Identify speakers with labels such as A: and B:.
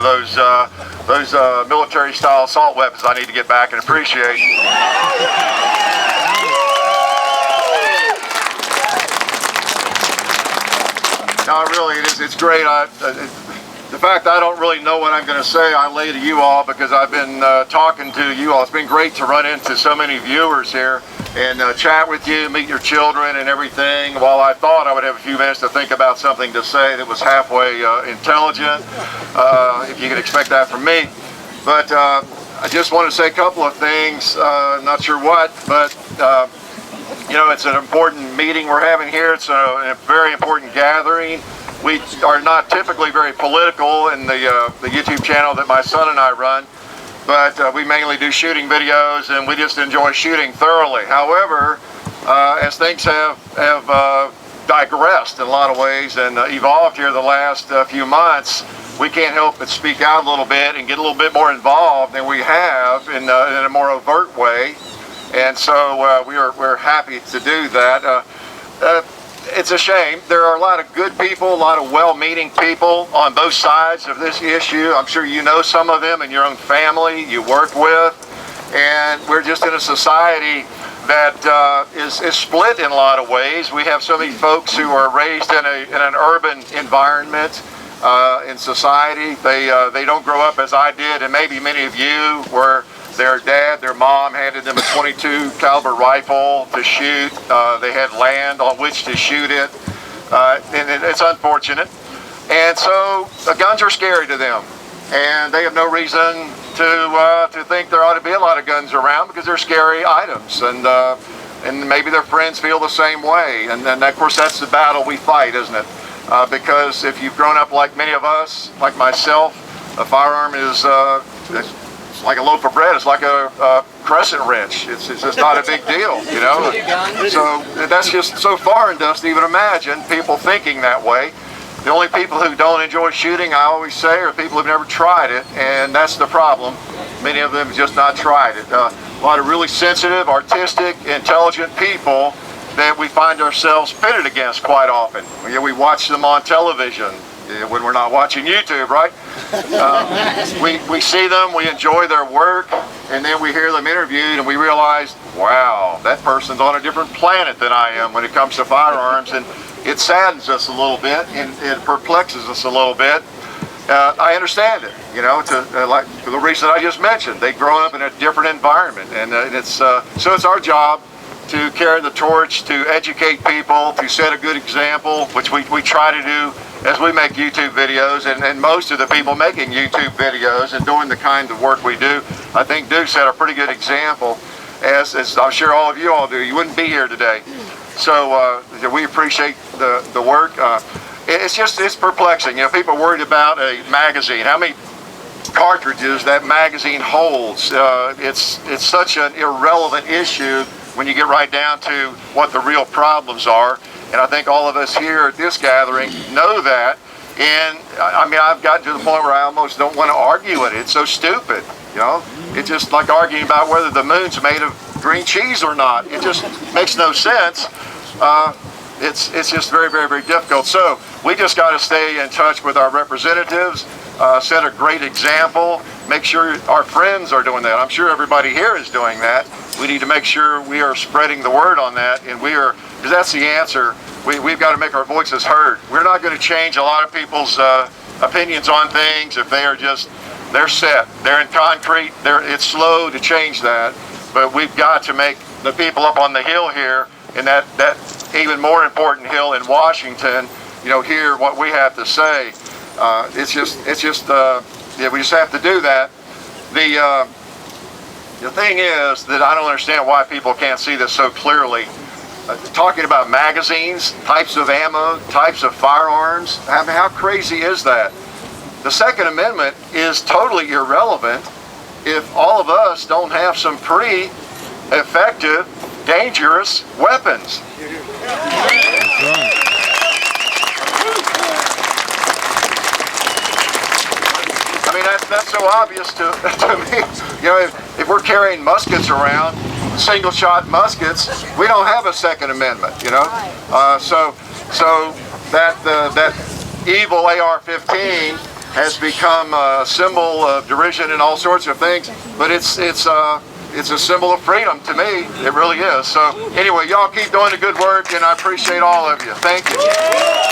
A: those military-style assault weapons I need to get back and appreciate. No, really, it's great. The fact I don't really know what I'm going to say, I lay to you all because I've been talking to you all. It's been great to run into so many viewers here and chat with you, meet your children and everything. While I thought I would have a few minutes to think about something to say that was halfway intelligent, if you could expect that from me. But I just want to say a couple of things, not sure what, but you know, it's an important meeting we're having here. It's a very important gathering. We are not typically very political in the YouTube channel that my son and I run, but we mainly do shooting videos and we just enjoy shooting thoroughly. However, as things have digressed in a lot of ways and evolved here the last few months, we can't help but speak out a little bit and get a little bit more involved than we have in a more overt way. And so we're happy to do that. It's a shame. There are a lot of good people, a lot of well-meaning people on both sides of this issue. I'm sure you know some of them in your own family you work with. And we're just in a society that is split in a lot of ways. We have so many folks who are raised in an urban environment in society. They don't grow up as I did, and maybe many of you were. Their dad, their mom handed them a .22 caliber rifle to shoot. They had land on which to shoot it, and it's unfortunate. And so guns are scary to them, and they have no reason to think there ought to be a lot of guns around because they're scary items, and maybe their friends feel the same way. And then of course that's the battle we fight, isn't it? Because if you've grown up like many of us, like myself, a firearm is like a loaf of bread. It's like a crescent wrench. It's just not a big deal, you know. So that's just so foreign to us to even imagine people thinking that way. The only people who don't enjoy shooting, I always say, are people who've never tried it, and that's the problem. Many of them have just not tried it. A lot of really sensitive, artistic, intelligent people that we find ourselves pitted against quite often. We watch them on television when we're not watching YouTube, right? We see them, we enjoy their work, and then we hear them interviewed and we realize, wow, that person's on a different planet than I am when it comes to firearms, and it saddens us a little bit and it perplexes us a little bit. I understand it, you know, like for the reason I just mentioned. They've grown up in a different environment, and so it's our job to carry the torch, to educate people, to set a good example, which we try to do as we make YouTube videos, and most of the people making YouTube videos and doing the kind of work we do, I think do set a pretty good example, as I'm sure all of you all do. You wouldn't be here today. So we appreciate the work. It's perplexing. You know, people are worried about a magazine. How many cartridges that magazine holds? It's such an irrelevant issue when you get right down to what the real problems are. And I think all of us here at this gathering know that. And I mean, I've gotten to the point where I almost don't want to argue it. It's so stupid, you know. It's just like arguing about whether the moon's made of green cheese or not. It just makes no sense. It's just very, very, very difficult. So we just got to stay in touch with our representatives, set a great example, make sure our friends are doing that. I'm sure everybody here is doing that. We need to make sure we are spreading the word on that, and because that's the answer. We've got to make our voices heard. We're not going to change a lot of people's opinions on things if they're set. They're in concrete. It's slow to change that, but we've got to make the people up on the hill here, and that even more important hill in Washington, you know, hear what we have to say. We just have to do that. The thing is that I don't understand why people can't see this so clearly. Talking about magazines, types of ammo, types of firearms, how crazy is that? The Second Amendment is totally irrelevant if all of us don't have some pretty effective, dangerous weapons. I mean, that's so obvious to me. You know, if we're carrying muskets around, single-shot muskets, we don't have a Second Amendment. You know, so that evil AR-15 has become a symbol of derision and all sorts of things, but it's a symbol of freedom to me. It really is. So anyway, y'all keep doing the good work, and I appreciate all of you. Thank you.